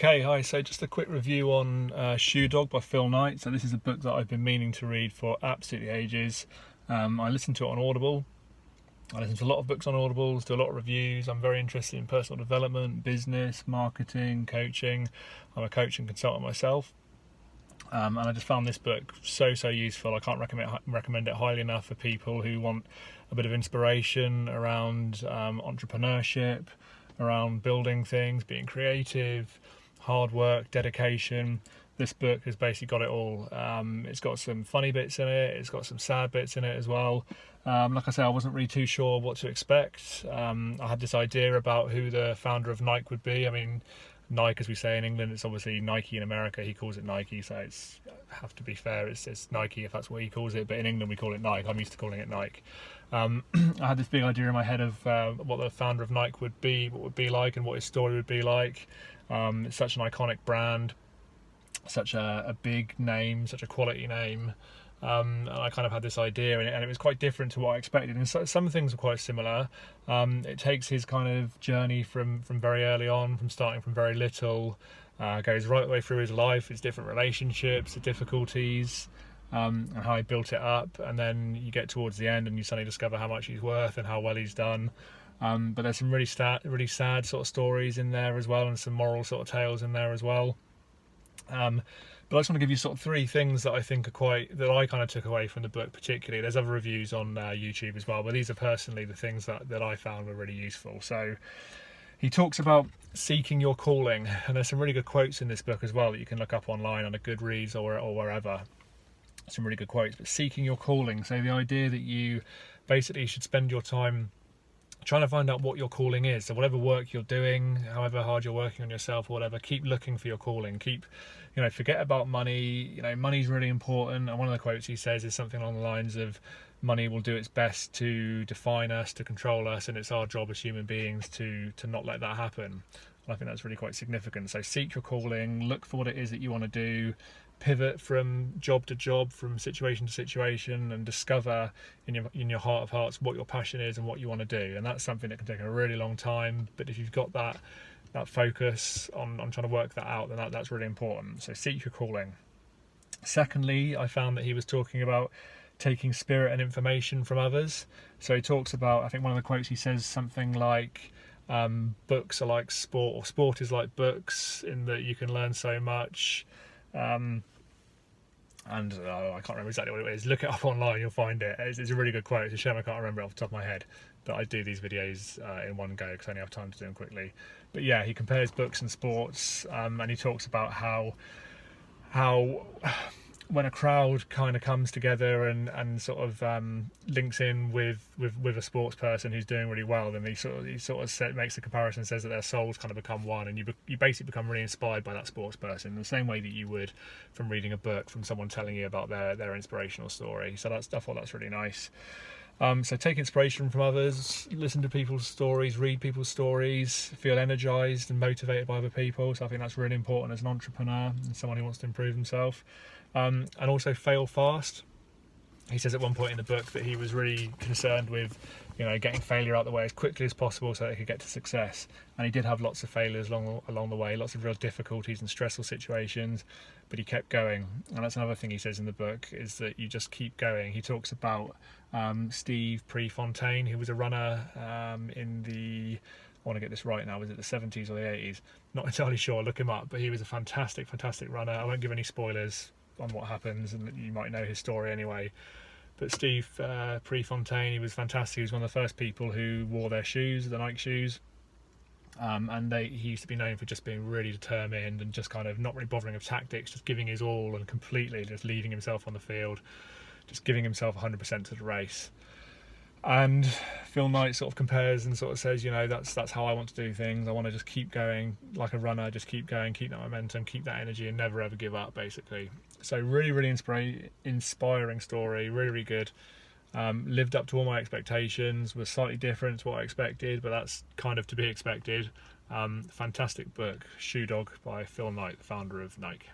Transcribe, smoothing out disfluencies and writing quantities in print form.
Okay, hi. So just a quick review on Shoedog by Phil Knight. So this is a book that I've been meaning to read for absolutely ages. I listened to it on Audible. I listen to a lot of books on Audible, do a lot of reviews. I'm very interested in personal development, business, marketing, coaching. I'm a coach and consultant myself. And I just found this book so useful. I can't recommend it highly enough for people who want a bit of inspiration around entrepreneurship, around building things, being creative, hard work, dedication. This book has basically got it all. It's got some funny bits in it, it's got some sad bits in it as well. Like I say, I wasn't really too sure what to expect. I had this idea about who the founder of Nike would be. I mean, Nike, as we say in England, it's obviously Nike in America. He calls it Nike, so it's have to be fair. It's Nike if that's what he calls it. But in England, we call it Nike. I'm used to calling it Nike. I had this big idea in my head of what the founder of Nike would be, what would be like, and what his story would be like. It's such an iconic brand, such a big name, such a quality name. And I kind of had this idea, and it was quite different to what I expected. And so, some things are quite similar. It takes his kind of journey from very early on, from starting from very little, goes right the way through his life, his different relationships, the difficulties, and how he built it up. And then you get towards the end, and you suddenly discover how much he's worth and how well he's done. But there's some really sad sort of stories in there as well, and some moral sort of tales in there as well. But I just want to give you sort of three things that I think are that I kind of took away from the book particularly. There's other reviews on YouTube as well, but these are personally the things that I found were really useful. So he talks about seeking your calling, and there's some really good quotes in this book as well that you can look up online on a Goodreads or wherever. Some really good quotes. But seeking your calling, so the idea that you basically should spend your time trying to find out what your calling is. So whatever work you're doing, however hard you're working on yourself or whatever, keep looking for your calling. Forget about money. Money's really important. And one of the quotes he says is something along the lines of, money will do its best to define us, to control us, and it's our job as human beings to not let that happen. And I think that's really quite significant. So seek your calling, look for what it is that you want to do, pivot from job to job, from situation to situation, and discover in your heart of hearts what your passion is and what you want to do. And that's something that can take a really long time, but if you've got that focus on trying to work that out, then that's really important. So seek your calling. Secondly, I found that he was talking about taking spirit and information from others. So he talks about, I think one of the quotes he says something like, books are like sport, or sport is like books, in that you can learn so much. I can't remember exactly what it is. Look it up online, you'll find it. It's a really good quote. It's a shame I can't remember it off the top of my head, but I do these videos in one go because I only have time to do them quickly. But yeah, he compares books and sports, and he talks about how when a crowd kind of comes together and sort of links in with a sports person who's doing really well, then he sort of makes the comparison and says that their souls kind of become one, and you basically become really inspired by that sports person in the same way that you would from reading a book from someone telling you about their inspirational story. So I thought that's really nice. So take inspiration from others, listen to people's stories, read people's stories, feel energized and motivated by other people. So I think that's really important as an entrepreneur and someone who wants to improve himself. And also fail fast. He says at one point in the book that he was really concerned with, getting failure out of the way as quickly as possible so that he could get to success. And he did have lots of failures along the way, lots of real difficulties and stressful situations, but he kept going. And that's another thing he says in the book, is that you just keep going. He talks about Steve Prefontaine, who was a runner in the, I want to get this right now, was it the 70s or the 80s? Not entirely sure, look him up, but he was a fantastic runner. I won't give any spoilers on what happens, and you might know his story anyway. But Steve Prefontaine, he was fantastic. He was one of the first people who wore their shoes, the Nike shoes, and he used to be known for just being really determined and just kind of not really bothering with tactics, just giving his all and completely just leaving himself on the field, just giving himself 100% to the race. And Phil Knight sort of compares and sort of says, that's how I want to do things. I want to just keep going like a runner, just keep going, keep that momentum, keep that energy, and never ever give up, basically. So really inspiring story, really good. Lived up to all my expectations, was slightly different to what I expected, but that's kind of to be expected. Fantastic book, Shoe Dog by Phil Knight, the founder of Nike.